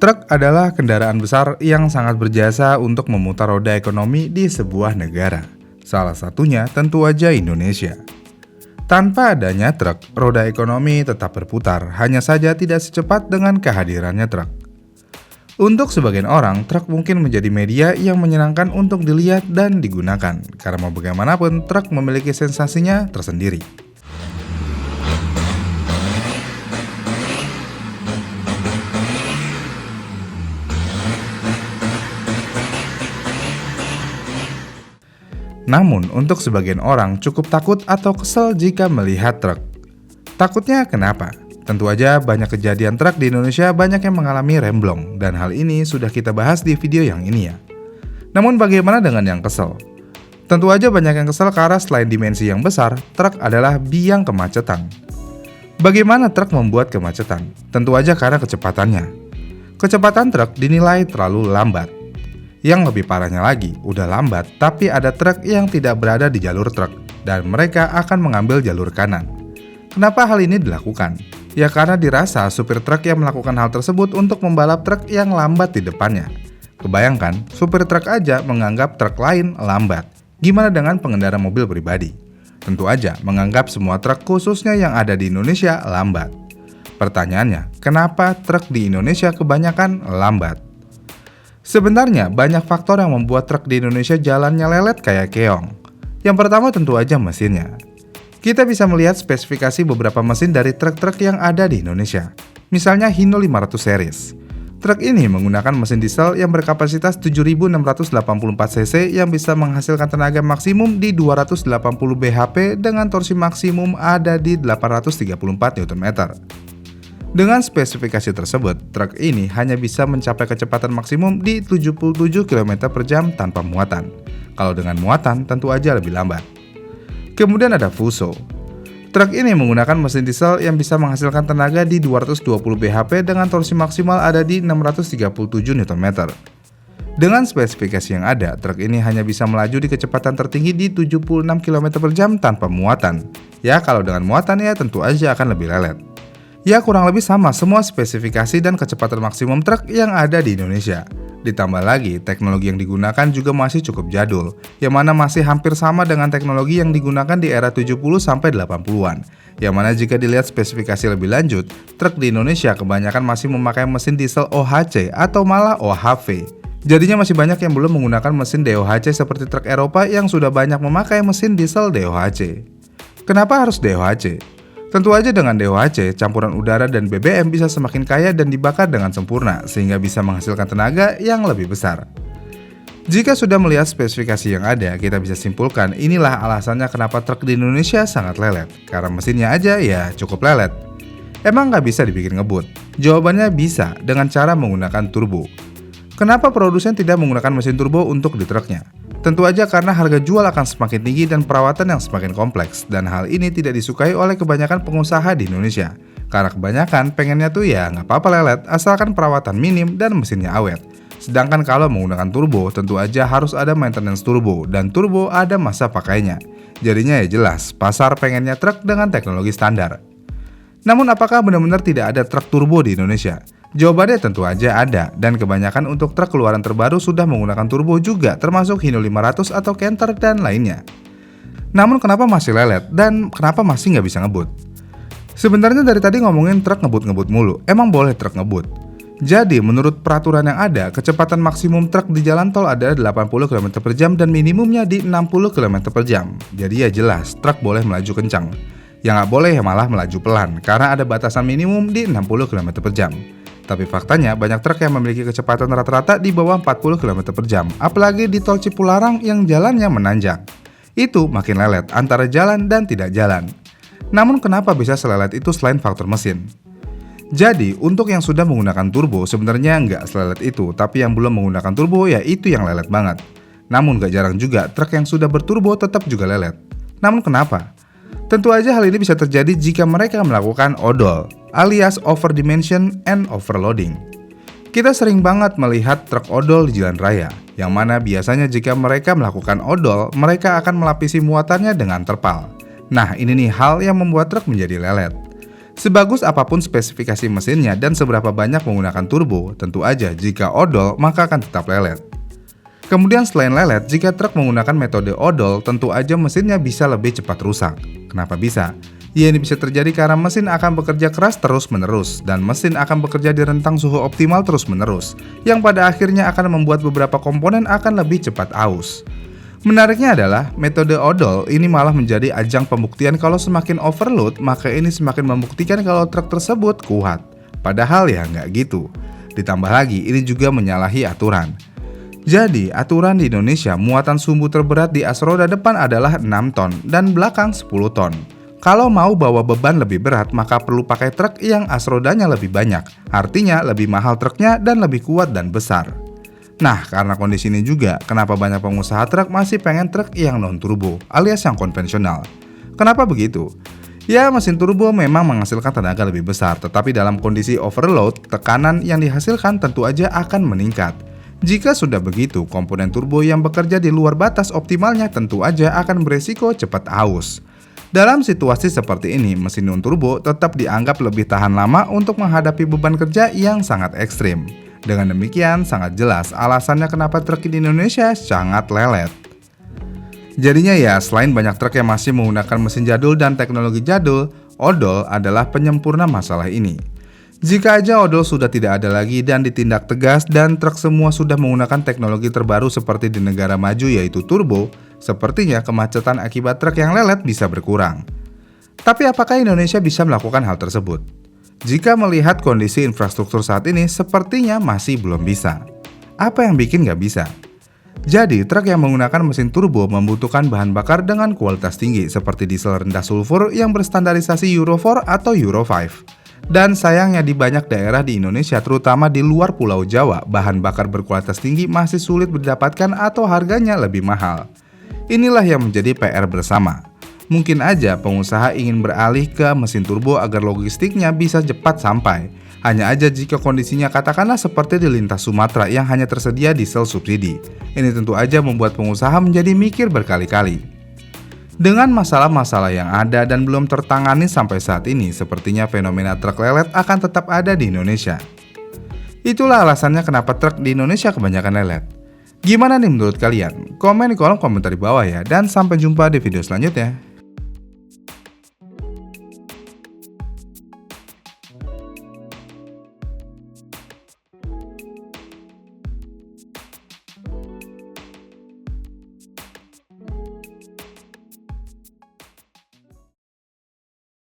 Truk adalah kendaraan besar yang sangat berjasa untuk memutar roda ekonomi di sebuah negara. Salah satunya tentu aja Indonesia. Tanpa adanya truk, roda ekonomi tetap berputar, hanya saja tidak secepat dengan kehadirannya truk. Untuk sebagian orang, truk mungkin menjadi media yang menyenangkan untuk dilihat dan digunakan, karena mau bagaimanapun truk memiliki sensasinya tersendiri. Namun, untuk sebagian orang cukup takut atau kesel jika melihat truk. Takutnya kenapa? Tentu aja banyak kejadian truk di Indonesia banyak yang mengalami remblong, dan hal ini sudah kita bahas di video yang ini ya. Namun bagaimana dengan yang kesel? Tentu aja banyak yang kesel karena selain dimensi yang besar, truk adalah biang kemacetan. Bagaimana truk membuat kemacetan? Tentu aja karena kecepatannya. Kecepatan truk dinilai terlalu lambat. Yang lebih parahnya lagi, udah lambat, tapi ada truk yang tidak berada di jalur truk, dan mereka akan mengambil jalur kanan. Kenapa hal ini dilakukan? Ya karena dirasa supir truk yang melakukan hal tersebut untuk membalap truk yang lambat di depannya. Kebayangkan, supir truk aja menganggap truk lain lambat. Gimana dengan pengendara mobil pribadi? Tentu aja menganggap semua truk khususnya yang ada di Indonesia lambat. Pertanyaannya, kenapa truk di Indonesia kebanyakan lambat? Sebenarnya banyak faktor yang membuat truk di Indonesia jalannya lelet kayak keong. Yang pertama tentu aja mesinnya. Kita bisa melihat spesifikasi beberapa mesin dari truk-truk yang ada di Indonesia. Misalnya Hino 500 series. Truk ini menggunakan mesin diesel yang berkapasitas 7.684 cc yang bisa menghasilkan tenaga maksimum di 280 bhp dengan torsi maksimum ada di 834 Nm. Dengan spesifikasi tersebut, truk ini hanya bisa mencapai kecepatan maksimum di 77 km per jam tanpa muatan. Kalau dengan muatan, tentu aja lebih lambat. Kemudian ada Fuso. Truk ini menggunakan mesin diesel yang bisa menghasilkan tenaga di 220 bhp dengan torsi maksimal ada di 637 Nm. Dengan spesifikasi yang ada, truk ini hanya bisa melaju di kecepatan tertinggi di 76 km per jam tanpa muatan. Ya, kalau dengan muatan ya tentu aja akan lebih lelet. Ya kurang lebih sama semua spesifikasi dan kecepatan maksimum truk yang ada di Indonesia. Ditambah lagi, teknologi yang digunakan juga masih cukup jadul, yang mana masih hampir sama dengan teknologi yang digunakan di era 70-80-an. Yang mana jika dilihat spesifikasi lebih lanjut, truk di Indonesia kebanyakan masih memakai mesin diesel OHC atau malah OHV. Jadinya masih banyak yang belum menggunakan mesin DOHC seperti truk Eropa yang sudah banyak memakai mesin diesel DOHC. Kenapa harus DOHC? Tentu aja dengan DOHC, campuran udara dan BBM bisa semakin kaya dan dibakar dengan sempurna, sehingga bisa menghasilkan tenaga yang lebih besar. Jika sudah melihat spesifikasi yang ada, kita bisa simpulkan inilah alasannya kenapa truk di Indonesia sangat lelet. Karena mesinnya aja ya cukup lelet. Emang nggak bisa dibikin ngebut? Jawabannya bisa, dengan cara menggunakan turbo. Kenapa produsen tidak menggunakan mesin turbo untuk di truknya? Tentu aja karena harga jual akan semakin tinggi dan perawatan yang semakin kompleks, dan hal ini tidak disukai oleh kebanyakan pengusaha di Indonesia. Karena kebanyakan pengennya tuh ya nggak apa-apa lelet, asalkan perawatan minim dan mesinnya awet. Sedangkan kalau menggunakan turbo, tentu aja harus ada maintenance turbo, dan turbo ada masa pakainya. Jadinya ya jelas, pasar pengennya truk dengan teknologi standar. Namun apakah benar-benar tidak ada truk turbo di Indonesia? Jawabannya tentu aja ada, dan kebanyakan untuk truk keluaran terbaru sudah menggunakan turbo juga, termasuk Hino 500 atau Canter dan lainnya. Namun kenapa masih lelet, dan kenapa masih nggak bisa ngebut? Sebenarnya dari tadi ngomongin truk ngebut-ngebut mulu, emang boleh truk ngebut? Jadi menurut peraturan yang ada, kecepatan maksimum truk di jalan tol adalah 80 km per jam dan minimumnya di 60 km per jam. Jadi ya jelas, truk boleh melaju kencang. Yang nggak boleh malah melaju pelan, karena ada batasan minimum di 60 km per jam. Tapi faktanya banyak truk yang memiliki kecepatan rata-rata di bawah 40 km per jam, apalagi di tol Cipularang yang jalannya menanjak. Itu makin lelet antara jalan dan tidak jalan. Namun kenapa bisa selelet itu selain faktor mesin? Jadi untuk yang sudah menggunakan turbo sebenarnya nggak selelet itu, tapi yang belum menggunakan turbo ya itu yang lelet banget. Namun gak jarang juga truk yang sudah berturbo tetap juga lelet. Namun kenapa? Tentu aja hal ini bisa terjadi jika mereka melakukan odol, alias overdimension and overloading. Kita sering banget melihat truk odol di jalan raya, yang mana biasanya jika mereka melakukan odol, mereka akan melapisi muatannya dengan terpal. Nah, ini nih hal yang membuat truk menjadi lelet. Sebagus apapun spesifikasi mesinnya dan seberapa banyak menggunakan turbo, tentu aja jika odol maka akan tetap lelet. Kemudian selain lelet, jika truk menggunakan metode odol, tentu aja mesinnya bisa lebih cepat rusak. Kenapa bisa? Ya, ini bisa terjadi karena mesin akan bekerja keras terus-menerus, dan mesin akan bekerja di rentang suhu optimal terus-menerus, yang pada akhirnya akan membuat beberapa komponen akan lebih cepat aus. Menariknya adalah, metode odol ini malah menjadi ajang pembuktian kalau semakin overload, maka ini semakin membuktikan kalau truk tersebut kuat. Padahal ya nggak gitu. Ditambah lagi, ini juga menyalahi aturan. Jadi, aturan di Indonesia muatan sumbu terberat di as roda depan adalah 6 ton dan belakang 10 ton. Kalau mau bawa beban lebih berat, maka perlu pakai truk yang as rodanya lebih banyak. Artinya lebih mahal truknya dan lebih kuat dan besar. Nah, karena kondisi ini juga, kenapa banyak pengusaha truk masih pengen truk yang non-turbo, alias yang konvensional. Kenapa begitu? Ya, mesin turbo memang menghasilkan tenaga lebih besar, tetapi dalam kondisi overload, tekanan yang dihasilkan tentu aja akan meningkat. Jika sudah begitu, komponen turbo yang bekerja di luar batas optimalnya tentu aja akan beresiko cepat aus. Dalam situasi seperti ini, mesin non-turbo tetap dianggap lebih tahan lama untuk menghadapi beban kerja yang sangat ekstrim. Dengan demikian, sangat jelas alasannya kenapa truk di Indonesia sangat lelet. Jadinya ya, selain banyak truk yang masih menggunakan mesin jadul dan teknologi jadul, odol adalah penyempurna masalah ini. Jika aja odol sudah tidak ada lagi dan ditindak tegas dan truk semua sudah menggunakan teknologi terbaru seperti di negara maju yaitu turbo, sepertinya kemacetan akibat truk yang lelet bisa berkurang. Tapi apakah Indonesia bisa melakukan hal tersebut? Jika melihat kondisi infrastruktur saat ini, sepertinya masih belum bisa. Apa yang bikin nggak bisa? Jadi, truk yang menggunakan mesin turbo membutuhkan bahan bakar dengan kualitas tinggi seperti diesel rendah sulfur yang berstandarisasi Euro 4 atau Euro 5. Dan sayangnya di banyak daerah di Indonesia, terutama di luar Pulau Jawa, bahan bakar berkualitas tinggi masih sulit didapatkan atau harganya lebih mahal. Inilah yang menjadi PR bersama. Mungkin aja pengusaha ingin beralih ke mesin turbo agar logistiknya bisa cepat sampai. Hanya aja jika kondisinya katakanlah seperti di lintas Sumatera yang hanya tersedia diesel subsidi. Ini tentu aja membuat pengusaha menjadi mikir berkali-kali. Dengan masalah-masalah yang ada dan belum tertangani sampai saat ini, sepertinya fenomena truk lelet akan tetap ada di Indonesia. Itulah alasannya kenapa truk di Indonesia kebanyakan lelet. Gimana nih menurut kalian? Komen di kolom komentar di bawah ya, dan sampai jumpa di video selanjutnya.